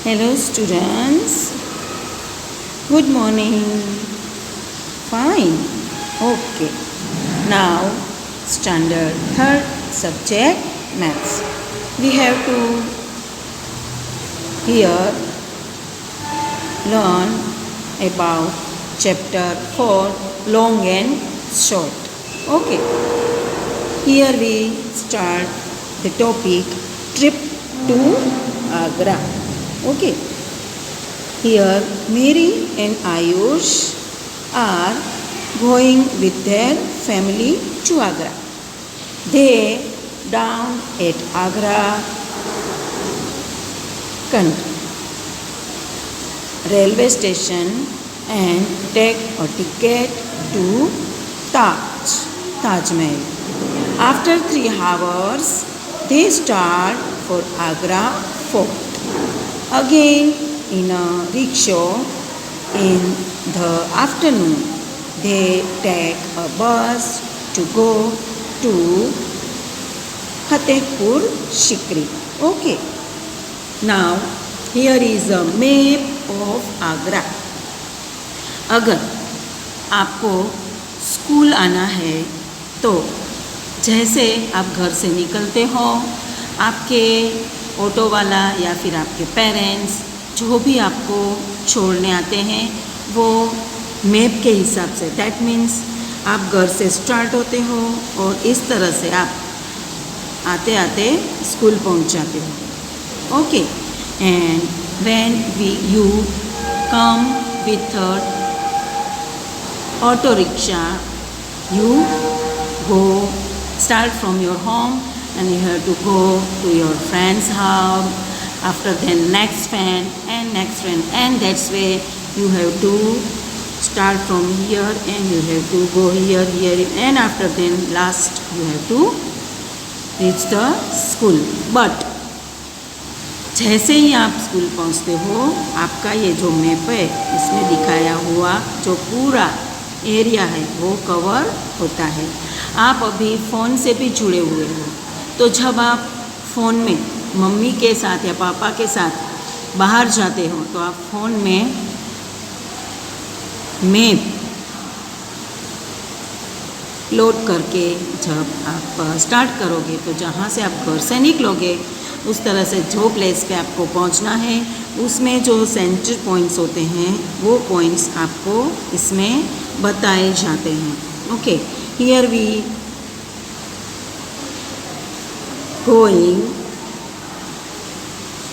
Hello students, good morning. Fine, okay. Now standard third subject maths. We have to here learn about chapter 4 long and short. Okay, here we start the topic trip to Agra. Okay, here Mary and Ayush are going with their family to Agra. They down at Agra railway station and take a ticket to Taj Mahal. After 3 hours, they start for Agra Fort. Again in a rickshaw in the afternoon, they take a bus to go to Fatehpur Sikri. Okay. Now here is a map of Agra. अगर आपको school आना है तो जैसे आप घर से निकलते हो, आपके ऑटो वाला या फिर आपके पेरेंट्स जो भी आपको छोड़ने आते हैं वो मैप के हिसाब से, दैट मीन्स आप घर से स्टार्ट होते हो और इस तरह से आप आते आते स्कूल पहुंच जाते हो. Okay, and when you come with auto rickshaw, you go start from your home and you have to go to your friend's house, after then next friend and that's way you have to start from here and you have to go here and after then last you have to reach the school. But जैसे ही आप school पहुंचते हो, आपका ये जो map है इसमें दिखाया हुआ जो पूरा एरिया है वो कवर होता है. आप अभी फ़ोन से भी जुड़े हुए हो, तो जब आप फ़ोन में मम्मी के साथ या पापा के साथ बाहर जाते हो तो आप फ़ोन में मैप लोड करके जब आप स्टार्ट करोगे तो जहाँ से आप घर से निकलोगे उस तरह से जो प्लेस पे आपको पहुँचना है उसमें जो सेंटर पॉइंट्स होते हैं वो पॉइंट्स आपको इसमें बताए जाते हैं. Okay, here we going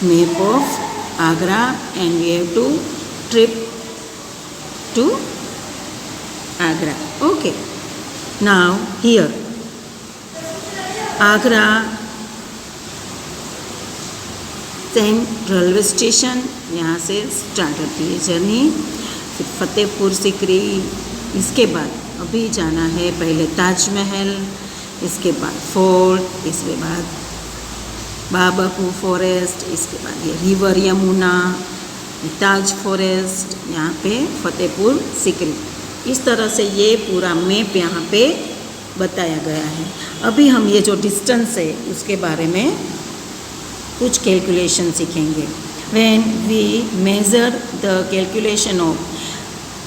map of Agra and we have to trip to Agra. Okay, now here Agra railway station, यहाँ से स्टार्ट होती है जर्नी. फिर फतेहपुर सिकरी, इसके बाद अभी जाना है पहले ताजमहल, इसके बाद फोर्ट, इसके बाद बाबापुर फॉरेस्ट, इसके बाद ये रिवर यमुना, ताज फॉरेस्ट, यहाँ पे फतेहपुर सिकरी. इस तरह से ये पूरा मैप यहाँ पे बताया गया है. अभी हम ये जो डिस्टेंस है उसके बारे में कुछ कैलकुलेशन सीखेंगे. When we measure the calculation of,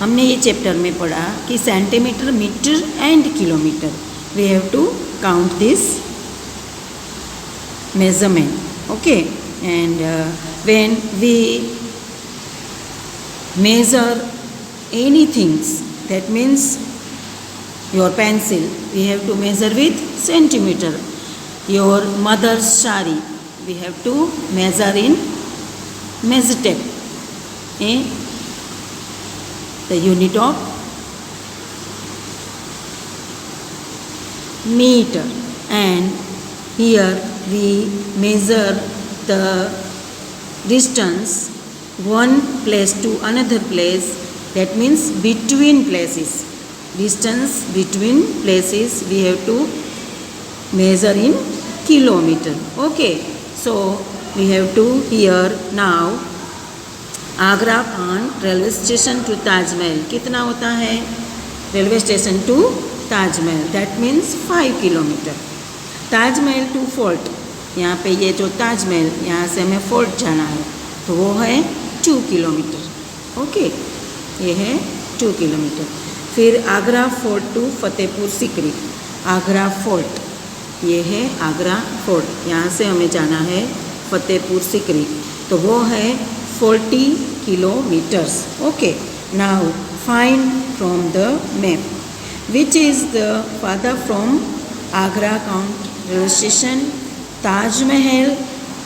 हमने ये चैप्टर में पढ़ा कि centimetre, metre and kilometre, we have to count this measurement. Okay, and when we measure any things, that means your pencil, we have to measure with centimetre. Your mother's sari, we have to measure in measure tape, the unit of meter. And here we measure the distance one place to another place, that means between places, distance between places we have to measure in kilometer. Okay, so we have to here now Agra on railway station to Taj Mahal कितना होता है? Railway station to Taj Mahal, that means 5 kilometre. Taj Mahal to fort, यहाँ पे ये जो ताजमहल, यहाँ से हमें फोर्ट जाना है. तो वो है 2 किलोमीटर. ओके, ये है 2 किलोमीटर. फिर Agra fort to Fatehpur Sikri. Agra fort, ये है आगरा फोर्ट. यहाँ से हमें जाना है फतेहपुर सीकरी, तो वो है 40 kilometers. Okay, now find from the map which is the farther from Agra Count railway station, Taj Mahal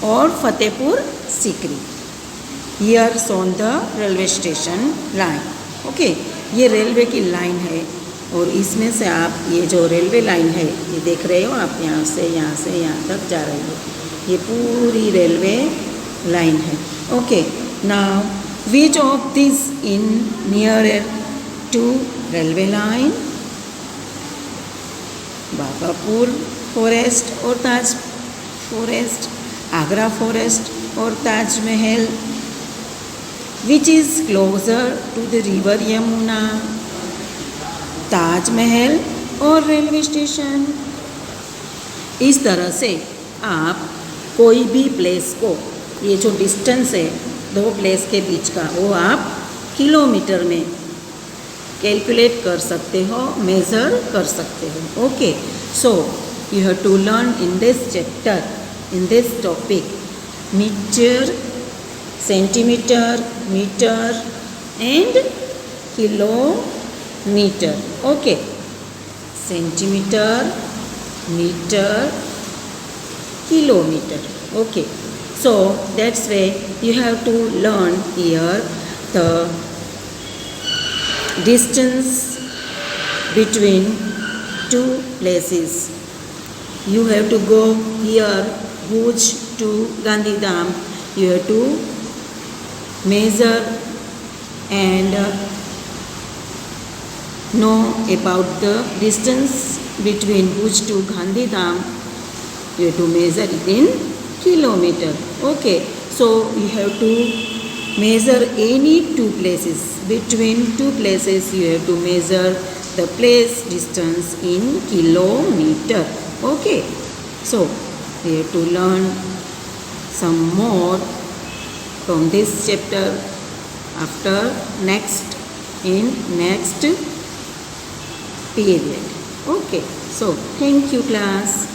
or Fatehpur Sikri. Here shown the railway station line. Okay, ये रेलवे की लाइन है और इसमें से आप ये जो रेलवे लाइन है ये देख रहे हो आप, यहाँ से यहाँ तक जा रही हो, ये पूरी रेलवे लाइन है. Okay, now which of these in nearer to railway line? Bagapur forest और ताज फॉरेस्ट, आगरा फॉरेस्ट और Taj Mahal. Which is closer to the river Yamuna? Taj Mahal और रेलवे स्टेशन. इस तरह से आप कोई भी प्लेस को, ये जो डिस्टेंस है दो प्लेस के बीच का, वो आप किलोमीटर में कैलकुलेट कर सकते हो, मेज़र कर सकते हो. Okay, so you have to learn in this chapter, in this topic, metre, centimetre, metre and kilometre. Okay, centimetre, metre, kilometer. Okay, so that's way you have to learn here the distance between two places. You have to go here Bhuj to Gandhidham. You have to measure and know about the distance between Bhuj to Gandhidham. You have to measure it in kilometer. Okay, so you have to measure any two places. Between two places you have to measure the place distance in kilometer. Okay, so we have to learn some more from this chapter after next period. Okay, so thank you class.